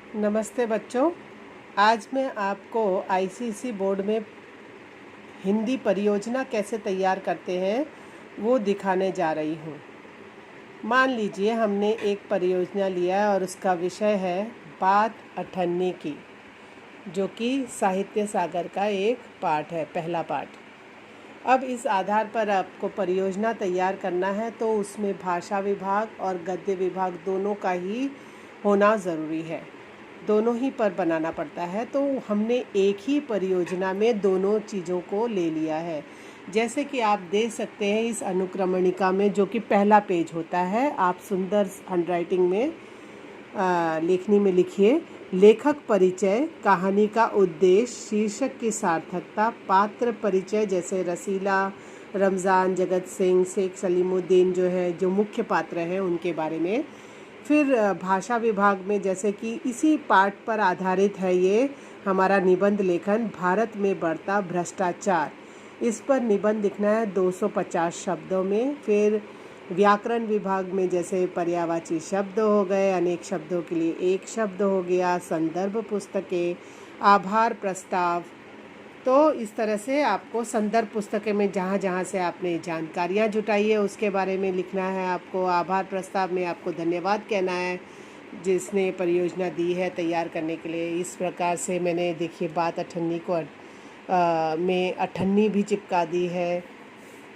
नमस्ते बच्चों। आज मैं आपको आईसीएसई बोर्ड में हिंदी परियोजना कैसे तैयार करते हैं वो दिखाने जा रही हूँ। मान लीजिए हमने एक परियोजना लिया है और उसका विषय है बात अठन्नी की, जो कि साहित्य सागर का एक पाठ है, पहला पाठ। अब इस आधार पर आपको परियोजना तैयार करना है, तो उसमें भाषा विभाग और गद्य विभाग दोनों का ही होना ज़रूरी है, दोनों ही पर बनाना पड़ता है। तो हमने एक ही परियोजना में दोनों चीज़ों को ले लिया है। जैसे कि आप देख सकते हैं इस अनुक्रमणिका में, जो कि पहला पेज होता है, आप सुंदर हैंडराइटिंग में लेखनी में लिखिए, लेखक परिचय, कहानी का उद्देश्य, शीर्षक की सार्थकता, पात्र परिचय जैसे रसीला, रमज़ान, जगत सिंह, शेख सलीमुद्दीन जो मुख्य पात्र हैं उनके बारे में। फिर भाषा विभाग में, जैसे कि इसी पाठ पर आधारित है ये हमारा निबंध लेखन, भारत में बढ़ता भ्रष्टाचार। इस पर निबंध लिखना है 250 शब्दों में। फिर व्याकरण विभाग में जैसे पर्यायवाची शब्द हो गए, अनेक शब्दों के लिए एक शब्द हो गया, संदर्भ पुस्तकें, आभार प्रस्ताव। तो इस तरह से आपको संदर्भ पुस्तकें में जहाँ जहाँ से आपने जानकारियाँ जुटाई है उसके बारे में लिखना है आपको। आभार प्रस्ताव में आपको धन्यवाद कहना है जिसने परियोजना दी है तैयार करने के लिए। इस प्रकार से मैंने, देखिए, बात अठन्नी को में अठन्नी भी चिपका दी है।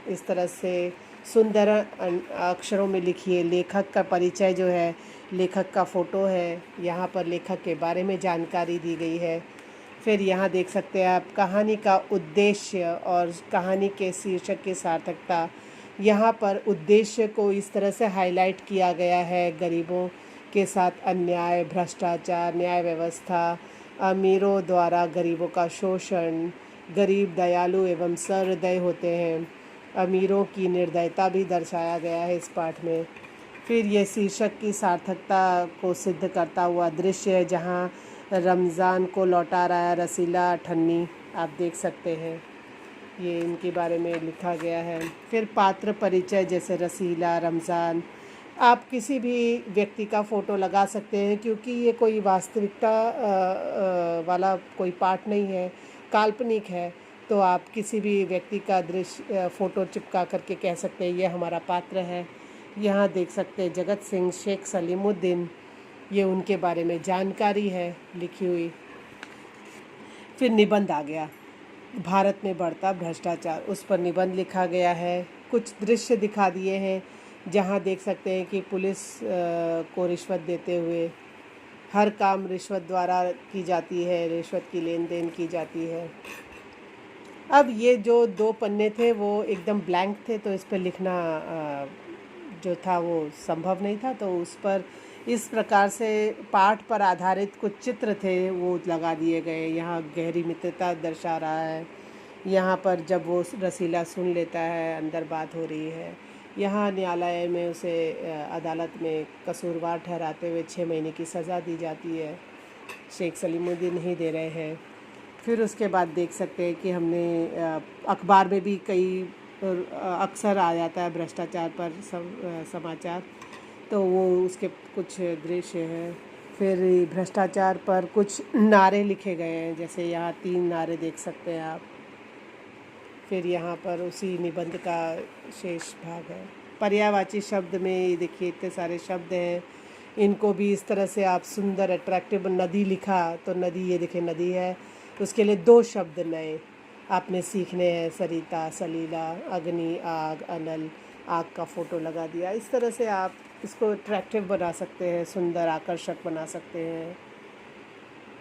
इस तरह से सुंदर अक्षरों में लिखिए। लेखक का परिचय जो है, लेखक का फ़ोटो है, यहाँ पर लेखक के बारे में जानकारी दी गई है। फिर यहाँ देख सकते हैं आप कहानी का उद्देश्य और कहानी के शीर्षक की सार्थकता। यहाँ पर उद्देश्य को इस तरह से हाईलाइट किया गया है, गरीबों के साथ अन्याय, भ्रष्टाचार, न्याय व्यवस्था, अमीरों द्वारा गरीबों का शोषण, गरीब दयालु एवं सहृदय होते हैं, अमीरों की निर्दयता भी दर्शाया गया है इस पाठ में। फिर ये शीर्षक की सार्थकता को सिद्ध करता हुआ दृश्य है, जहाँ रमज़ान को लौटा रहा है रसीला अठन्नी, आप देख सकते हैं, ये इनके बारे में लिखा गया है। फिर पात्र परिचय जैसे रसीला, रमज़ान, आप किसी भी व्यक्ति का फ़ोटो लगा सकते हैं, क्योंकि ये कोई वास्तविकता वाला कोई पाठ नहीं है, काल्पनिक है। तो आप किसी भी व्यक्ति का दृश्य फ़ोटो चिपका करके कह सकते हैं ये हमारा पात्र है। यहाँ देख सकते हैं जगत सिंह, शेख सलीमुद्दीन, ये उनके बारे में जानकारी है लिखी हुई। फिर निबंध आ गया, भारत में बढ़ता भ्रष्टाचार, उस पर निबंध लिखा गया है। कुछ दृश्य दिखा दिए हैं जहाँ देख सकते हैं कि पुलिस को रिश्वत देते हुए, हर काम रिश्वत द्वारा की जाती है, रिश्वत की लेन देन की जाती है। अब ये जो 2 पन्ने थे वो एकदम ब्लैंक थे, तो इस पर लिखना जो था वो संभव नहीं था, तो उस पर इस प्रकार से पाठ पर आधारित कुछ चित्र थे वो लगा दिए गए। यहाँ गहरी मित्रता दर्शा रहा है, यहाँ पर जब वो रसीला सुन लेता है, अंदर बात हो रही है। यहाँ न्यायालय में उसे अदालत में कसूरवार ठहराते हुए 6 महीने की सज़ा दी जाती है, शेख सलीमुद्दीन नहीं दे रहे हैं। फिर उसके बाद देख सकते हैं कि हमने अखबार में भी कई अक्सर आ जाता है भ्रष्टाचार पर समाचार, तो वो उसके कुछ दृश्य हैं। फिर भ्रष्टाचार पर कुछ नारे लिखे गए हैं, जैसे यहाँ 3 नारे देख सकते हैं आप। फिर यहाँ पर उसी निबंध का शेष भाग है। पर्यायवाची शब्द में ये देखिए इतने सारे शब्द हैं, इनको भी इस तरह से आप सुंदर अट्रैक्टिव। नदी लिखा तो नदी, ये देखिए नदी है, उसके लिए 2 शब्द नए आपने सीखने हैं, सरिता, सलीला, अग्नि, आग, अनल, आग का फ़ोटो लगा दिया। इस तरह से आप इसको अट्रैक्टिव बना सकते हैं, सुंदर आकर्षक बना सकते हैं।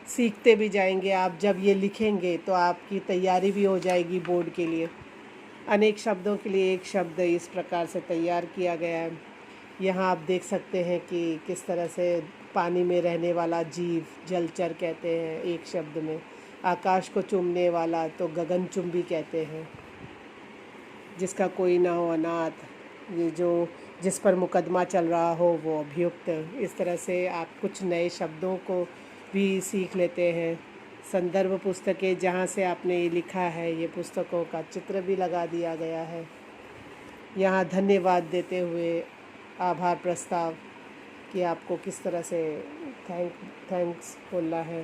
सीखते भी जाएंगे आप, जब ये लिखेंगे तो आपकी तैयारी भी हो जाएगी बोर्ड के लिए। अनेक शब्दों के लिए एक शब्द इस प्रकार से तैयार किया गया है। यहाँ आप देख सकते हैं कि किस तरह से पानी में रहने वाला जीव जलचर कहते हैं एक शब्द में, आकाश को चूमने वाला तो गगनचुंबी कहते हैं, जिसका कोई ना हो अनाथ, ये जो जिस पर मुकदमा चल रहा हो वो अभियुक्त। इस तरह से आप कुछ नए शब्दों को भी सीख लेते हैं। संदर्भ पुस्तकें, जहाँ से आपने ये लिखा है, ये पुस्तकों का चित्र भी लगा दिया गया है। यहाँ धन्यवाद देते हुए आभार प्रस्ताव कि आपको किस तरह से थैंक्स बोलना है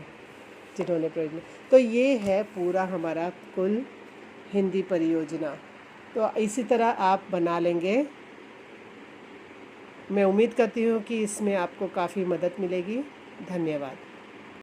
जिन्होंने परियोजना। तो ये है पूरा हमारा कुल हिंदी परियोजना। तो इसी तरह आप बना लेंगे। मैं उम्मीद करती हूँ कि इसमें आपको काफ़ी मदद मिलेगी। धन्यवाद।